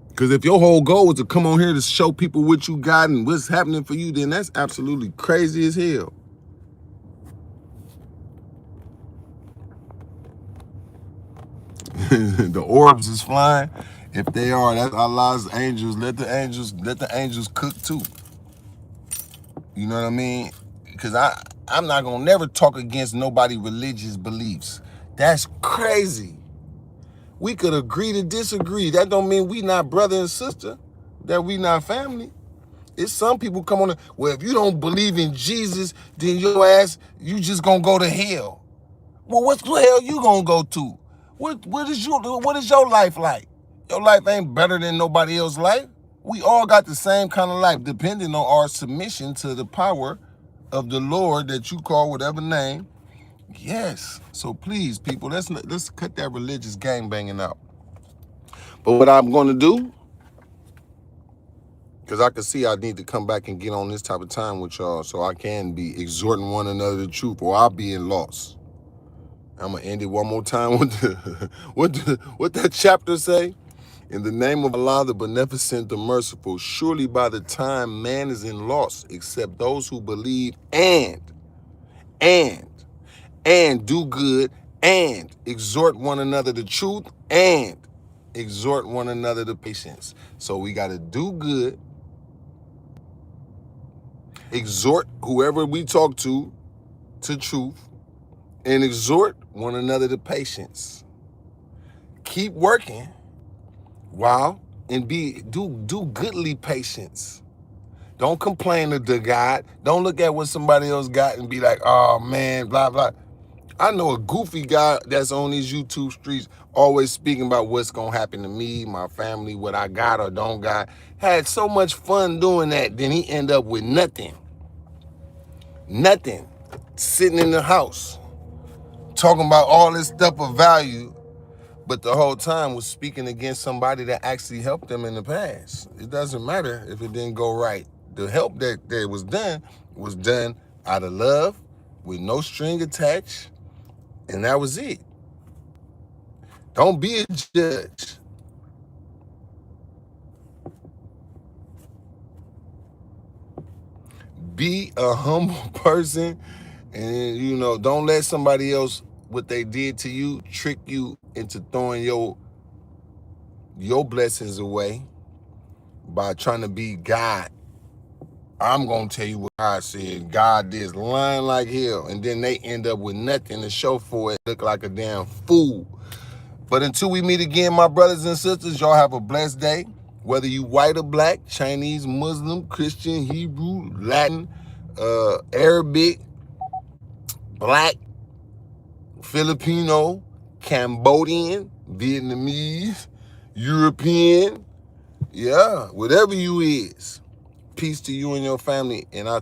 A: Because if your whole goal is to come on here to show people what you got and what's happening for you, then that's absolutely crazy as hell. The orbs is flying. If they are, that's Allah's angels. Let the angels cook too. You know what I mean? Because I'm not gonna never talk against nobody religious beliefs. That's crazy. We could agree to disagree. That don't mean we not brother and sister, that we not family. It's some people come on, well, if you don't believe in Jesus, then your ass, you just gonna go to hell. Well, what the hell you gonna go to? What is your life like? Your life ain't better than nobody else's life. We all got the same kind of life, depending on our submission to the power of the Lord that you call whatever name. Yes. So please, people, let's cut that religious gangbanging out. But what I'm gonna do, because I can see I need to come back and get on this type of time with y'all so I can be exhorting one another to truth, or I'll be in loss. I'm going to end it one more time with what that chapter say? In the name of Allah, the beneficent, the merciful, surely by the time man is in loss, except those who believe and do good and exhort one another to truth and exhort one another to patience. So we got to do good, exhort whoever we talk to truth, and exhort one another to patience. Keep working while and do goodly patience. Don't complain to the God. Don't look at what somebody else got and be like, oh man, blah blah. I know a goofy guy that's on these YouTube streets always speaking about what's gonna happen to me, my family, what I got or don't got. Had so much fun doing that, then he end up with nothing. Nothing. Sitting in the house talking about all this stuff of value, but the whole time was speaking against somebody that actually helped them in the past. It doesn't matter if it didn't go right. The help that was done out of love, with no string attached, and that was it. Don't be a judge. Be a humble person, and don't let somebody else, what they did to you, trick you into throwing your blessings away by trying to be God. I'm going to tell you what God said. God is lying like hell. And then they end up with nothing to show for it. Look like a damn fool. But until we meet again, my brothers and sisters, y'all have a blessed day. Whether you white or black, Chinese, Muslim, Christian, Hebrew, Latin, Arabic, black, Filipino, Cambodian, Vietnamese, European, yeah, whatever you is. Peace to you and your family, and I